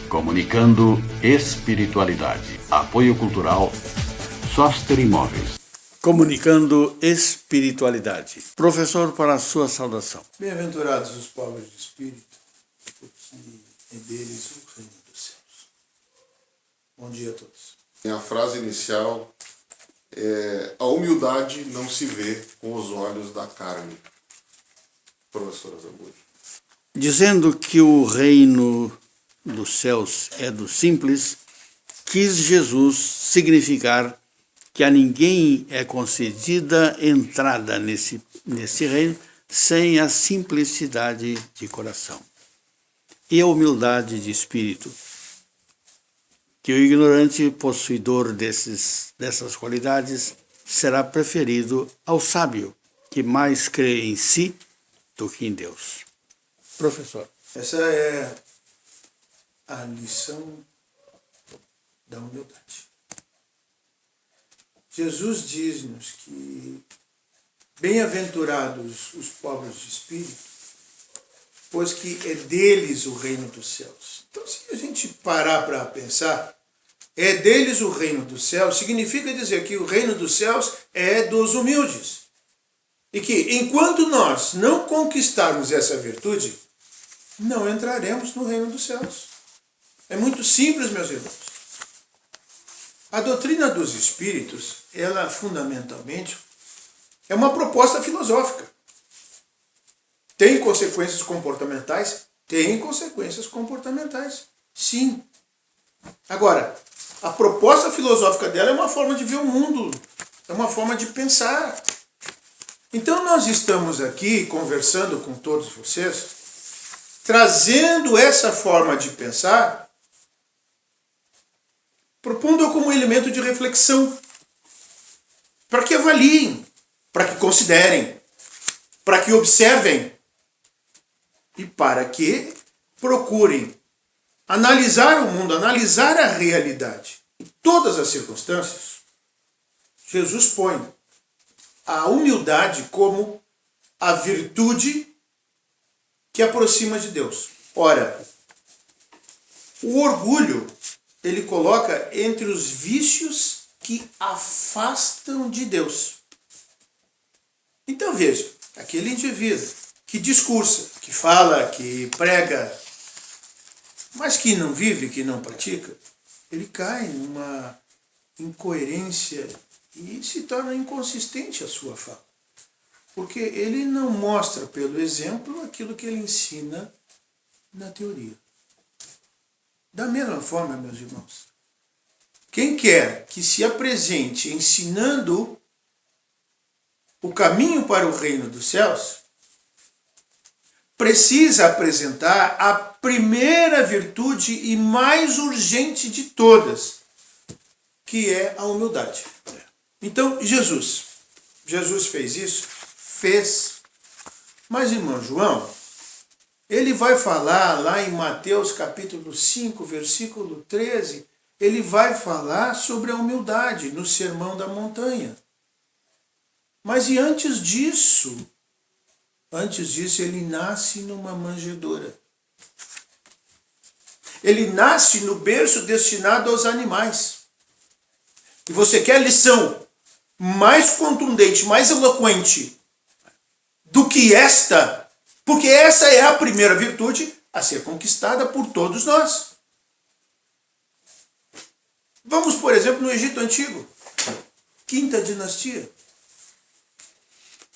Comunicando espiritualidade. Apoio cultural Soster Imóveis. Comunicando espiritualidade. Professor, para a sua saudação. Bem-aventurados os pobres de espírito, porque é deles o reino dos céus. Bom dia a todos. A frase inicial é: a humildade não se vê com os olhos da carne. Professora Zambujo. Dizendo que o reino dos céus é do simples, quis Jesus significar que a ninguém é concedida entrada nesse reino sem a simplicidade de coração e a humildade de espírito, que o ignorante possuidor dessas qualidades será preferido ao sábio, que mais crê em si do que em Deus. Professor. Essa é a lição da humildade. Jesus diz-nos que bem-aventurados os pobres de espírito, pois que é deles o reino dos céus. Então, se a gente parar para pensar, é deles o reino dos céus, significa dizer que o reino dos céus é dos humildes. E que, enquanto nós não conquistarmos essa virtude, não entraremos no reino dos céus. É muito simples, meus irmãos. A doutrina dos espíritos, ela fundamentalmente é uma proposta filosófica. Tem consequências comportamentais? Tem consequências comportamentais, sim. Agora, a proposta filosófica dela é uma forma de ver o mundo, é uma forma de pensar. Então nós estamos aqui conversando com todos vocês, trazendo essa forma de pensar, propondo como elemento de reflexão, para que avaliem, para que considerem, para que observem e para que procurem analisar o mundo, analisar a realidade. Em todas as circunstâncias, Jesus põe a humildade como a virtude que aproxima de Deus. Ora, o orgulho ele coloca entre os vícios que afastam de Deus. Então veja, aquele indivíduo que discursa, que fala, que prega, mas que não vive, que não pratica, ele cai numa incoerência e se torna inconsistente a sua fala. Porque ele não mostra pelo exemplo aquilo que ele ensina na teoria. Da mesma forma, meus irmãos, quem quer que se apresente ensinando o caminho para o reino dos céus, precisa apresentar a primeira virtude e mais urgente de todas, que é a humildade. Então, Jesus fez isso? Fez. Mas, irmão João, ele vai falar lá em Mateus capítulo 5, versículo 13, ele vai falar sobre a humildade no Sermão da Montanha. Mas e antes disso, ele nasce numa manjedoura. Ele nasce no berço destinado aos animais. E você quer lição mais contundente, mais eloquente do que esta? Porque essa é a primeira virtude a ser conquistada por todos nós. Vamos, por exemplo, no Egito Antigo. Quinta dinastia.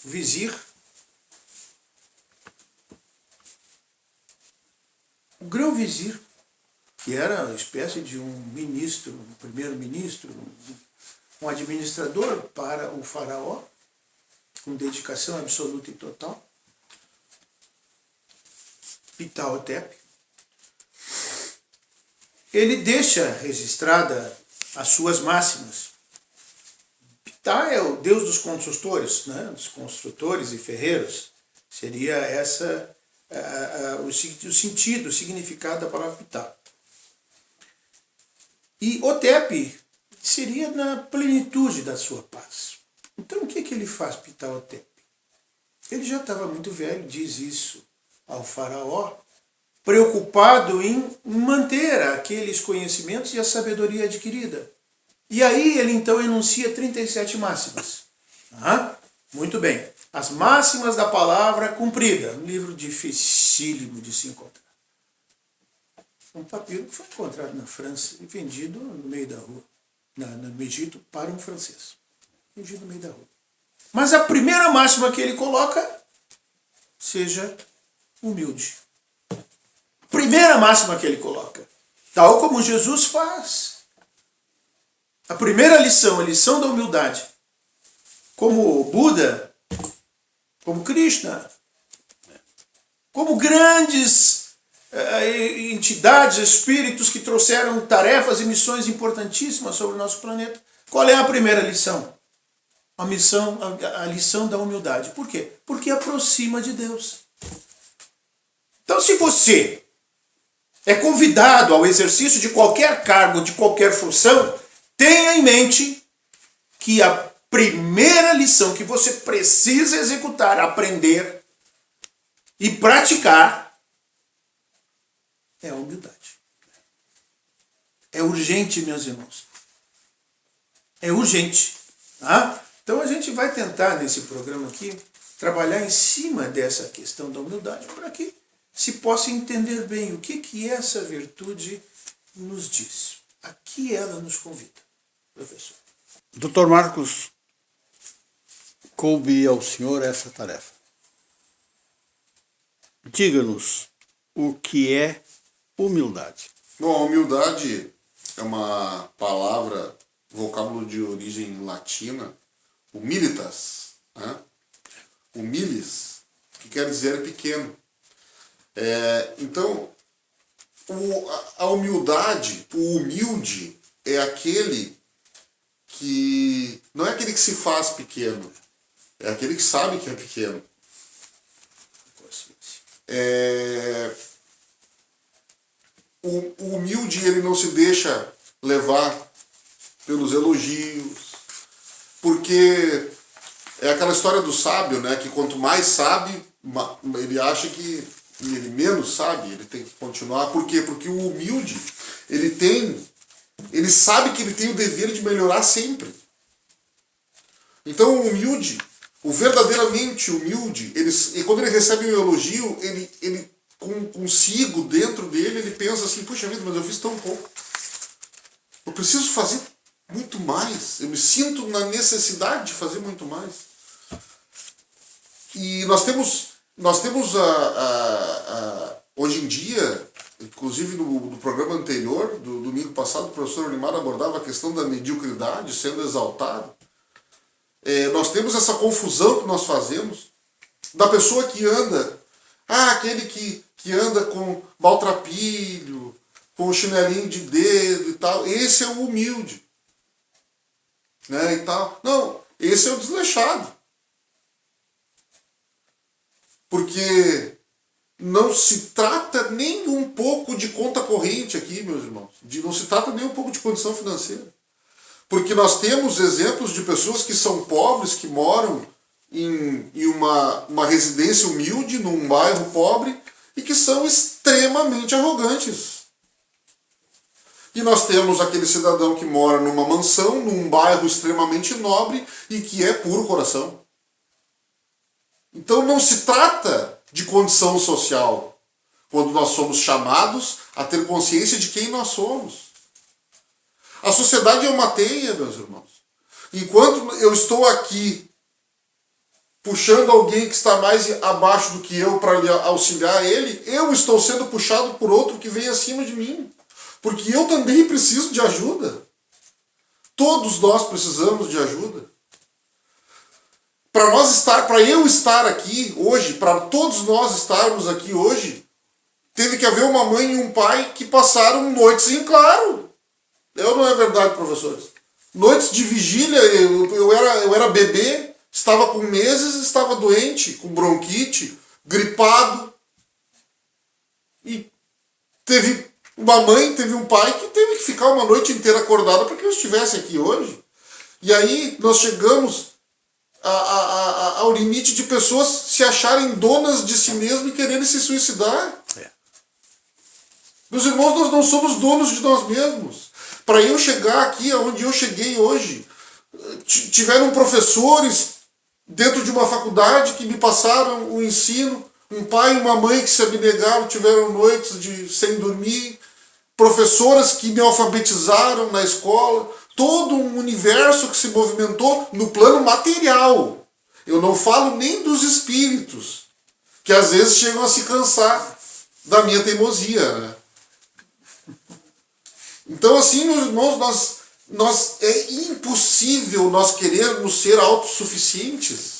O vizir. O grão-vizir, que era uma espécie de um ministro, um primeiro-ministro, um administrador para o faraó, com dedicação absoluta e total. Ptah-hotep, ele deixa registrada as suas máximas. Ptah é o deus dos construtores, né? Dos construtores e ferreiros. Seria essa o sentido, o significado da palavra Ptah. E Hotep seria na plenitude da sua paz. Então o que ele faz, Ptah-hotep? Ele já estava muito velho, diz isso ao faraó, preocupado em manter aqueles conhecimentos e a sabedoria adquirida. E aí ele então enuncia 37 máximas. Muito bem. As máximas da palavra cumprida. Um livro dificílimo de se encontrar. Um papiro que foi encontrado na França e vendido no meio da rua. No Egito para um francês. Vendido no meio da rua. Mas a primeira máxima que ele coloca, seja humilde. Primeira máxima que ele coloca. Tal como Jesus faz. A primeira lição, a lição da humildade. Como Buda, como Krishna, como grandes entidades, espíritos que trouxeram tarefas e missões importantíssimas sobre o nosso planeta. Qual é a primeira lição? A lição da humildade. Por quê? Porque aproxima de Deus. Então, se você é convidado ao exercício de qualquer cargo, de qualquer função, tenha em mente que a primeira lição que você precisa executar, aprender e praticar é a humildade. É urgente, meus irmãos. É urgente. Tá? Então a gente vai tentar nesse programa aqui trabalhar em cima dessa questão da humildade para que se possa entender bem o que essa virtude nos diz. A que ela nos convida, professor? Dr. Marcos, coube ao senhor essa tarefa. Diga-nos o que é humildade. Bom, a humildade é uma palavra, vocábulo de origem latina, humilitas, né? Humilis, que quer dizer pequeno. Então, a humildade, o humilde, é aquele que não é aquele que se faz pequeno, é aquele que sabe que é pequeno. O humilde, ele não se deixa levar pelos elogios, porque é aquela história do sábio, né, que quanto mais sabe, ele acha que ele menos sabe, ele tem que continuar. Por quê? Porque o humilde, ele sabe que ele tem o dever de melhorar sempre. Então o humilde, o verdadeiramente humilde, e quando ele recebe um elogio, ele consigo, dentro dele, ele pensa assim, puxa vida, mas eu fiz tão pouco. Eu preciso fazer muito mais. Eu me sinto na necessidade de fazer muito mais. E nós temos hoje em dia, inclusive no programa anterior, do domingo passado, o professor Olimar abordava a questão da mediocridade sendo exaltado. Nós temos essa confusão que nós fazemos da pessoa que anda, aquele que anda com maltrapilho, com chinelinho de dedo e tal, esse é o humilde, né, e tal. Não, esse é o desleixado. Porque não se trata nem um pouco de conta corrente aqui, meus irmãos. Não se trata nem um pouco de condição financeira. Porque nós temos exemplos de pessoas que são pobres, que moram em uma residência humilde, num bairro pobre, e que são extremamente arrogantes. E nós temos aquele cidadão que mora numa mansão, num bairro extremamente nobre, e que é puro coração. Então não se trata de condição social, quando nós somos chamados a ter consciência de quem nós somos. A sociedade é uma teia, meus irmãos. Enquanto eu estou aqui puxando alguém que está mais abaixo do que eu para auxiliar ele, eu estou sendo puxado por outro que vem acima de mim. Porque eu também preciso de ajuda. Todos nós precisamos de ajuda. Para eu estar aqui hoje, para todos nós estarmos aqui hoje, teve que haver uma mãe e um pai que passaram noites em claro. Não é verdade, professores? Noites de vigília, eu era bebê, estava com meses, estava doente, com bronquite, gripado. E teve uma mãe, teve um pai que teve que ficar uma noite inteira acordada para que eu estivesse aqui hoje. E aí nós chegamos ao limite de pessoas se acharem donas de si mesmo e quererem se suicidar. Meus irmãos, nós não somos donos de nós mesmos. Para eu chegar aqui onde eu cheguei hoje, tiveram professores dentro de uma faculdade que me passaram o ensino, um pai e uma mãe que se abnegaram, tiveram noites sem dormir, professoras que me alfabetizaram na escola, todo um universo que se movimentou no plano material. Eu não falo nem dos espíritos, que às vezes chegam a se cansar da minha teimosia, né? Então, assim, meus irmãos, é impossível nós querermos ser autossuficientes.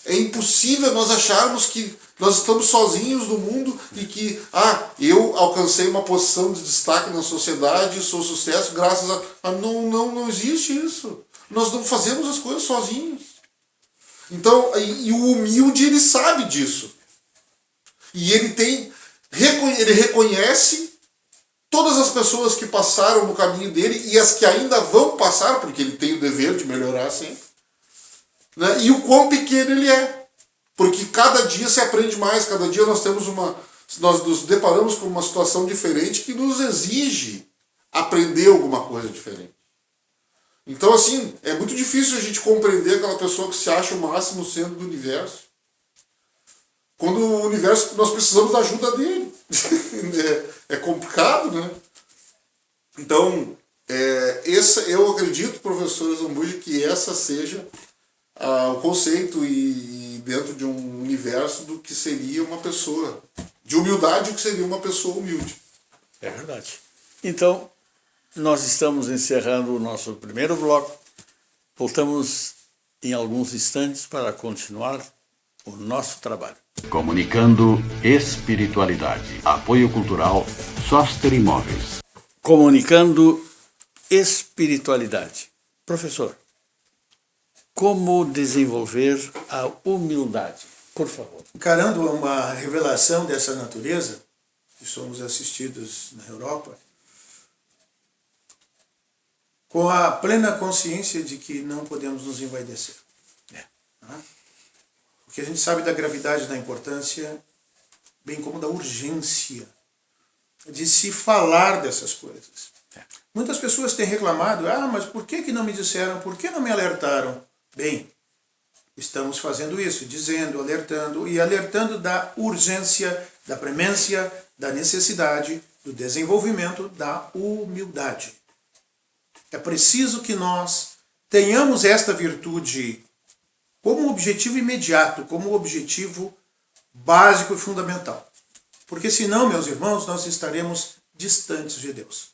É impossível nós acharmos que nós estamos sozinhos no mundo e que, eu alcancei uma posição de destaque na sociedade, sou sucesso graças a... Não existe isso. Nós não fazemos as coisas sozinhos. Então, e o humilde, ele sabe disso. E ele reconhece todas as pessoas que passaram no caminho dele e as que ainda vão passar, porque ele tem o dever de melhorar sempre. Né? E o quão pequeno ele é. Porque cada dia se aprende mais, cada dia nós nos deparamos com uma situação diferente que nos exige aprender alguma coisa diferente. Então, assim, é muito difícil a gente compreender aquela pessoa que se acha o máximo centro do universo. Quando o universo, nós precisamos da ajuda dele. É complicado, né? Então, eu acredito, professor Zambuja, que essa seja o conceito e dentro de um universo do que seria uma pessoa, de humildade, o que seria uma pessoa humilde. É verdade. Então, nós estamos encerrando o nosso primeiro bloco. Voltamos em alguns instantes para continuar o nosso trabalho. Comunicando espiritualidade. Apoio cultural Soster Imóveis. Comunicando espiritualidade. Professor, como desenvolver a humildade? Por favor. Encarando uma revelação dessa natureza, que somos assistidos na Europa, com a plena consciência de que não podemos nos envaidecer. Porque a gente sabe da gravidade, da importância, bem como da urgência de se falar dessas coisas. Muitas pessoas têm reclamado, mas por que não me disseram, por que não me alertaram? Bem, estamos fazendo isso, dizendo, alertando da urgência, da premência, da necessidade, do desenvolvimento da humildade. É preciso que nós tenhamos esta virtude como objetivo imediato, como objetivo básico e fundamental. Porque senão, meus irmãos, nós estaremos distantes de Deus.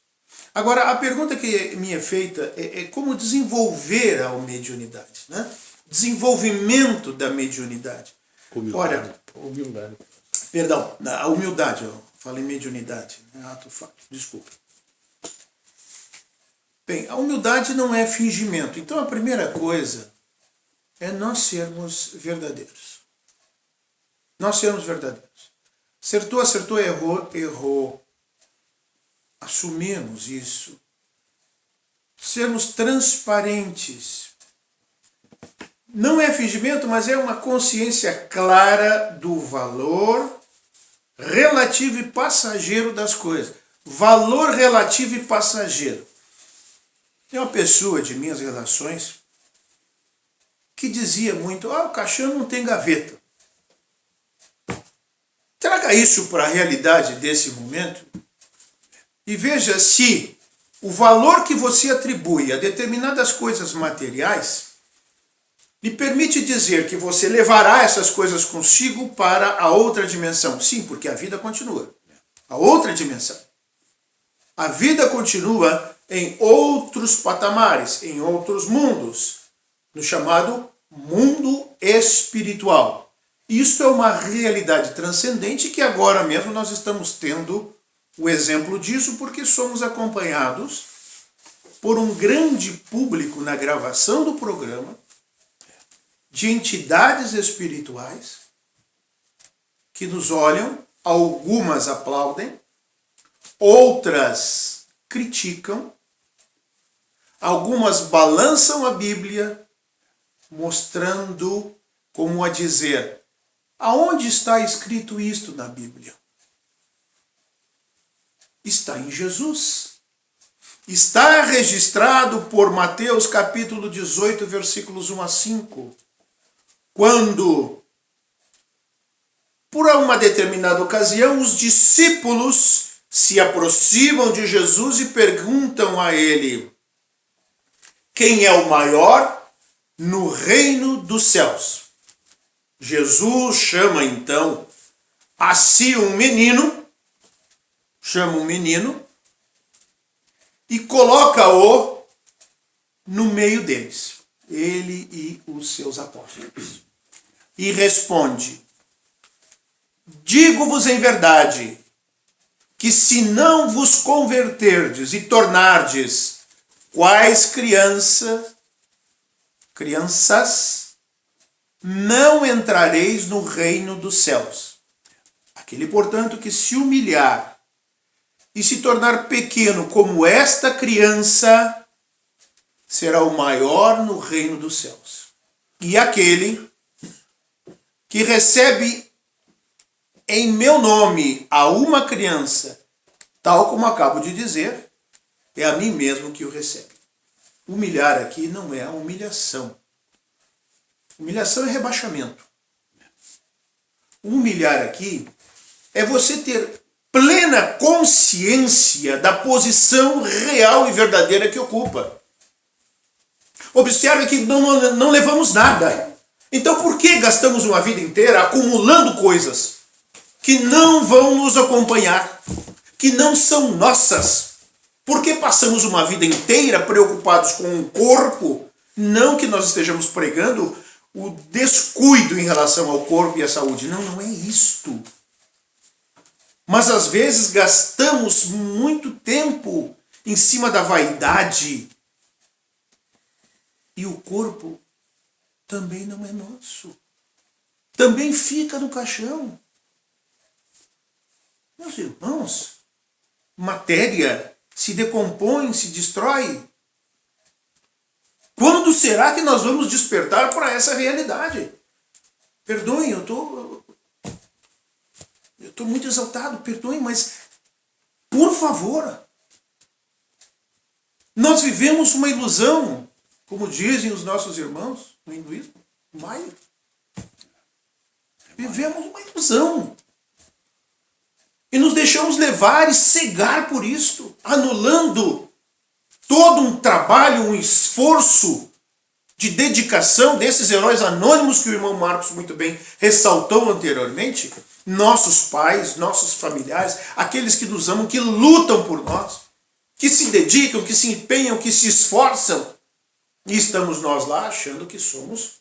Agora, a pergunta que me é feita é como desenvolver a mediunidade, né? Desenvolvimento da mediunidade. Humildade. Perdão, a humildade, eu falei mediunidade, ato falho, desculpa. Bem, a humildade não é fingimento. Então, a primeira coisa é nós sermos verdadeiros. Nós sermos verdadeiros. Acertou, errou. Assumimos isso. Sermos transparentes. Não é fingimento, mas é uma consciência clara do valor relativo e passageiro das coisas. Valor relativo e passageiro. Tem uma pessoa de minhas relações que dizia muito, o caixão não tem gaveta. Traga isso para a realidade desse momento e veja se o valor que você atribui a determinadas coisas materiais lhe permite dizer que você levará essas coisas consigo para a outra dimensão. Sim, porque a vida continua. A outra dimensão. A vida continua em outros patamares, em outros mundos, no chamado mundo espiritual. Isto é uma realidade transcendente que agora mesmo nós estamos tendo o exemplo disso porque somos acompanhados por um grande público na gravação do programa de entidades espirituais que nos olham, algumas aplaudem, outras criticam, algumas balançam a Bíblia, mostrando como a dizer, aonde está escrito isto na Bíblia? está em Jesus. Está registrado por Mateus capítulo 18, versículos 1 a 5. Quando, por uma determinada ocasião, os discípulos se aproximam de Jesus e perguntam a ele: quem é o maior no reino dos céus? Jesus chama então a si um menino, e coloca-o no meio deles, ele e os seus apóstolos. E responde: digo-vos em verdade, que se não vos converterdes e tornardes quais crianças, não entrareis no reino dos céus. Aquele, portanto, que se humilhar e se tornar pequeno como esta criança, será o maior no reino dos céus. E aquele que recebe em meu nome a uma criança, tal como acabo de dizer, é a mim mesmo que o recebe. Humilhar aqui não é a humilhação. Humilhação é rebaixamento. Humilhar aqui é você ter plena consciência da posição real e verdadeira que ocupa. Observe que não levamos nada. Então por que gastamos uma vida inteira acumulando coisas que não vão nos acompanhar, que não são nossas? Por que passamos uma vida inteira preocupados com o corpo? Não que nós estejamos pregando o descuido em relação ao corpo e à saúde. Não, não é isto. Mas às vezes gastamos muito tempo em cima da vaidade. E o corpo também não é nosso. Também fica no caixão. Meus irmãos, matéria se decompõe, se destrói. Quando será que nós vamos despertar para essa realidade? Perdoem, eu estou muito exaltado, perdoem, mas por favor, nós vivemos uma ilusão, como dizem os nossos irmãos no hinduísmo, Maya. Vivemos uma ilusão. E nos deixamos levar e cegar por isto, anulando todo um trabalho, um esforço de dedicação desses heróis anônimos que o irmão Marcos muito bem ressaltou anteriormente, nossos pais, nossos familiares, aqueles que nos amam, que lutam por nós, que se dedicam, que se empenham, que se esforçam, e estamos nós lá achando que somos,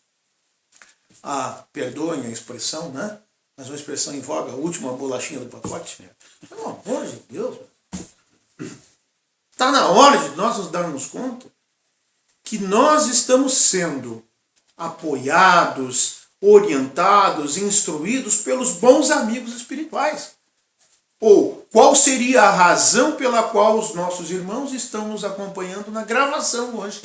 perdoem a expressão, né? Mas uma expressão em voga, a última bolachinha do pacote. Pelo amor de Deus. Está na hora de nós nos darmos conta que nós estamos sendo apoiados, orientados, instruídos pelos bons amigos espirituais. Ou qual seria a razão pela qual os nossos irmãos estão nos acompanhando na gravação hoje?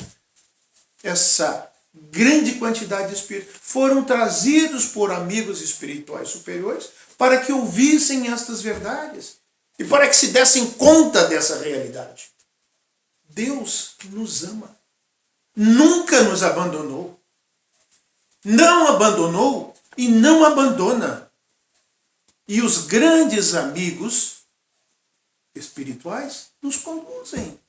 Essa grande quantidade de espíritos foram trazidos por amigos espirituais superiores para que ouvissem estas verdades e para que se dessem conta dessa realidade. Deus nos ama. Nunca nos abandonou. Não abandonou e não abandona. E os grandes amigos espirituais nos conduzem,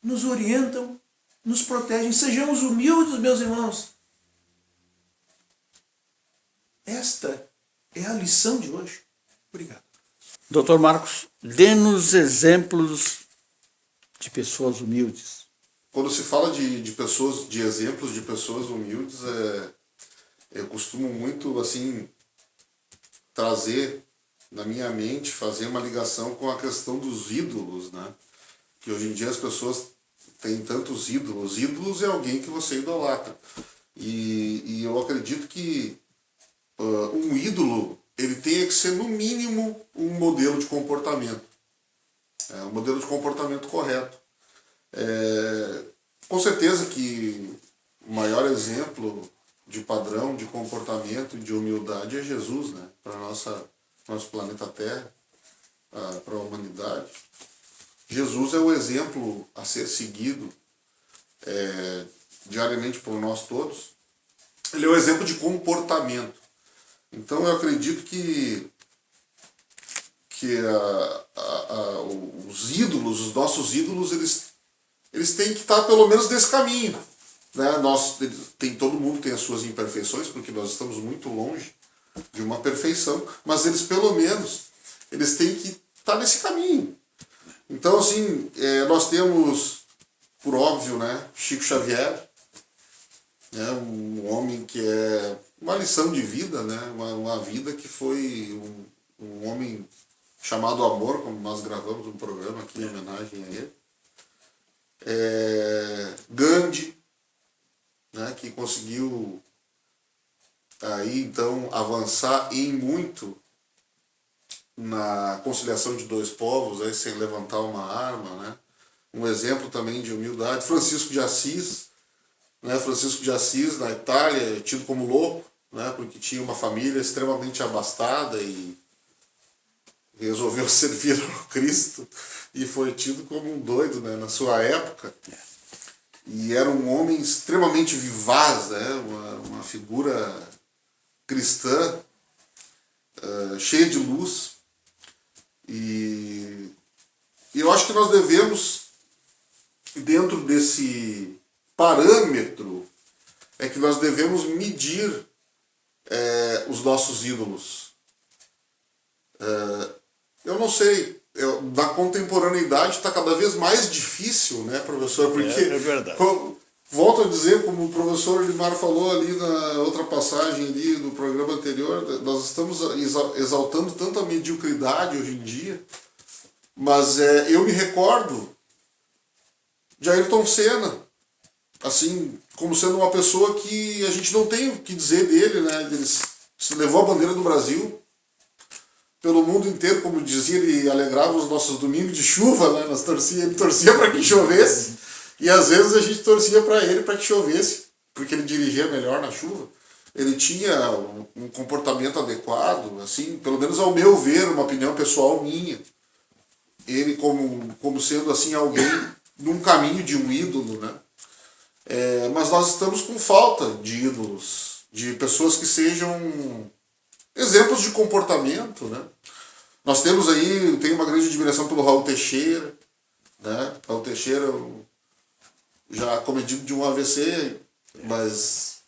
nos orientam, nos protegem. Sejamos humildes, meus irmãos. Esta é a lição de hoje. Obrigado. Dr. Marcos, dê-nos exemplos de pessoas humildes. Quando se fala de pessoas, de exemplos de pessoas humildes, eu costumo muito assim trazer na minha mente, fazer uma ligação com a questão dos ídolos, né? Que hoje em dia as pessoas têm tantos ídolos. Ídolos é alguém que você idolatra. E eu acredito que um ídolo, ele tem que ser no mínimo um modelo de comportamento. Um modelo de comportamento correto. Com certeza que o maior exemplo de padrão de comportamento e de humildade é Jesus, né? Para nosso planeta Terra. para a humanidade, Jesus é o exemplo a ser seguido diariamente por nós todos. Ele é o exemplo de comportamento. Então eu acredito que os ídolos, os nossos ídolos, eles têm que estar pelo menos nesse caminho. Né? Todo mundo tem as suas imperfeições, porque nós estamos muito longe de uma perfeição, mas eles pelo menos eles têm que estar nesse caminho. Então, assim, nós temos, por óbvio, né, Chico Xavier, né, um homem que é uma lição de vida, né, uma vida que foi um homem chamado Amor, como nós gravamos um programa aqui em homenagem a ele. Gandhi, né, que conseguiu aí então avançar em muito na conciliação de dois povos, aí, sem levantar uma arma, né? Um exemplo também de humildade. Francisco de Assis, né? Francisco de Assis na Itália, tido como louco, né? Porque tinha uma família extremamente abastada e resolveu servir ao Cristo e foi tido como um doido, né? Na sua época. E era um homem extremamente vivaz, né? Uma figura cristã, cheia de luz. E eu acho que nós devemos, dentro desse parâmetro, que nós devemos medir os nossos ídolos. Eu não sei, na contemporaneidade está cada vez mais difícil, né, professor? Porque, é verdade. Volto a dizer, como o professor Elimar falou ali na outra passagem ali do programa anterior, nós estamos exaltando tanto a mediocridade hoje em dia, mas eu me recordo de Ayrton Senna, assim, como sendo uma pessoa que a gente não tem o que dizer dele, né? Ele se levou a bandeira do Brasil pelo mundo inteiro, como dizia, ele alegrava os nossos domingos de chuva, né? Ele torcia para que chovesse. E às vezes a gente torcia para ele para que chovesse, porque ele dirigia melhor na chuva. Ele tinha um comportamento adequado, assim, pelo menos ao meu ver, uma opinião pessoal minha. Ele como sendo assim alguém num caminho de um ídolo, né? Mas nós estamos com falta de ídolos, de pessoas que sejam exemplos de comportamento, né? Nós temos aí, tenho uma grande admiração pelo Raul Teixeira, né? Raul Teixeira já cometido de um AVC, mas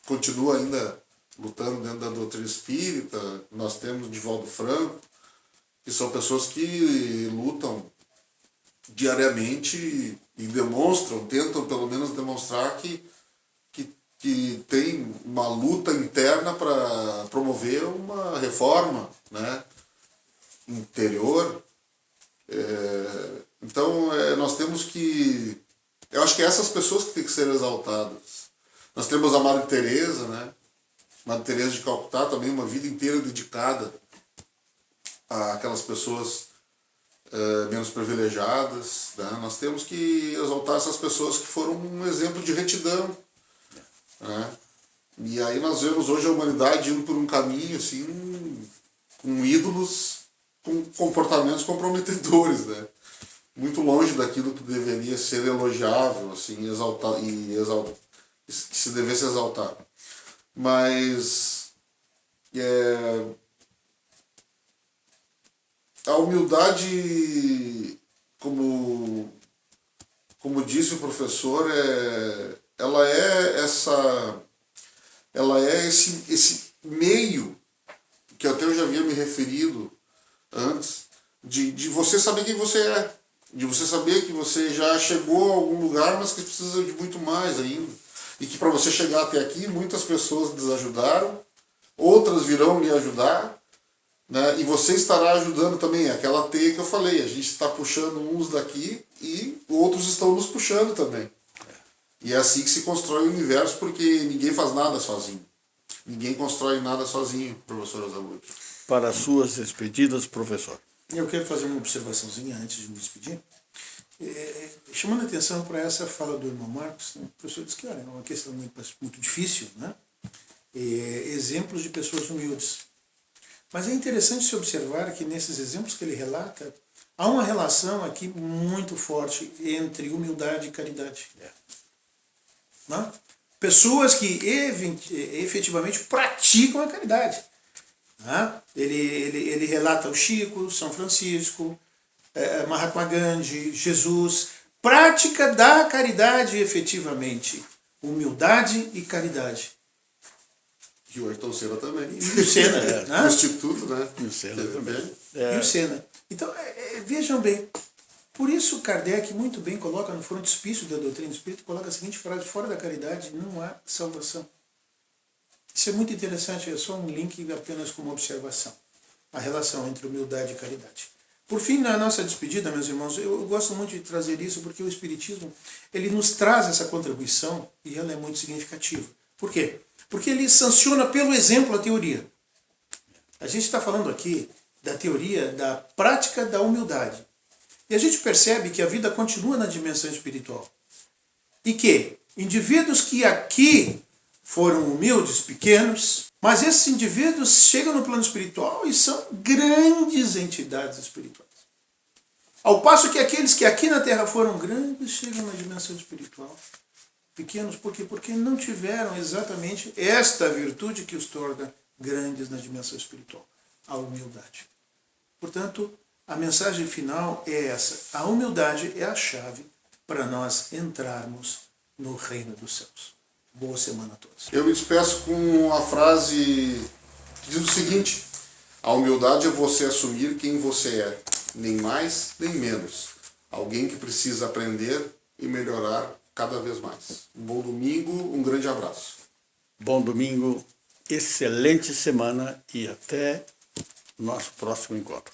continua ainda lutando dentro da doutrina espírita. Nós temos Divaldo Franco, que são pessoas que lutam diariamente e tentam pelo menos demonstrar que tem uma luta interna para promover uma reforma, né, interior. Então nós temos que... Eu acho que essas pessoas que têm que ser exaltadas. Nós temos a Madre Teresa, né? Madre Teresa de Calcutá, também uma vida inteira dedicada àquelas pessoas menos privilegiadas, né? Nós temos que exaltar essas pessoas que foram um exemplo de retidão, né? E aí nós vemos hoje a humanidade indo por um caminho assim, com ídolos, com comportamentos comprometedores, né? Muito longe daquilo que deveria ser elogiável, assim, exaltar, que se devesse exaltar. Mas a humildade, como disse o professor, ela é esse meio que até eu já havia me referido antes, de você saber quem você é. De você saber que você já chegou a algum lugar, mas que precisa de muito mais ainda. E que para você chegar até aqui, muitas pessoas desajudaram, outras virão lhe ajudar, né? E você estará ajudando também. Aquela teia que eu falei, a gente está puxando uns daqui e outros estão nos puxando também. E é assim que se constrói o universo, porque ninguém faz nada sozinho. Ninguém constrói nada sozinho, professor Osamudio. Para as suas despedidas, professor. Eu quero fazer uma observaçãozinha antes de me despedir. Chamando a atenção para essa fala do irmão Marcos, né? O professor disse que é uma questão muito difícil, né? Exemplos de pessoas humildes. Mas é interessante se observar que nesses exemplos que ele relata, há uma relação aqui muito forte entre humildade e caridade. Não? Pessoas que efetivamente praticam a caridade. Ele relata o Chico, São Francisco, Mahatma Gandhi, Jesus. Prática da caridade efetivamente. Humildade e caridade. E o Ayrton Senna também. E o Senna, né? O Instituto, né? E o Senna também. E o Senna. Então, vejam bem. Por isso, Kardec muito bem coloca no frontispício da doutrina espírita, coloca a seguinte frase: fora da caridade não há salvação. Isso é muito interessante, é só um link apenas como observação. A relação entre humildade e caridade. Por fim, na nossa despedida, meus irmãos, eu gosto muito de trazer isso porque o Espiritismo ele nos traz essa contribuição e ela é muito significativa. Por quê? Porque ele sanciona pelo exemplo a teoria. A gente está falando aqui da teoria da prática da humildade. E a gente percebe que a vida continua na dimensão espiritual. E que indivíduos que aqui foram humildes, pequenos, mas esses indivíduos chegam no plano espiritual e são grandes entidades espirituais. Ao passo que aqueles que aqui na Terra foram grandes chegam na dimensão espiritual. Pequenos, por quê? Porque não tiveram exatamente esta virtude que os torna grandes na dimensão espiritual, a humildade. Portanto, a mensagem final é essa. A humildade é a chave para nós entrarmos no reino dos céus. Boa semana a todos. Eu me despeço com uma frase que diz o seguinte: a humildade é você assumir quem você é, nem mais nem menos. Alguém que precisa aprender e melhorar cada vez mais. Um bom domingo, um grande abraço. Bom domingo, excelente semana e até o nosso próximo encontro.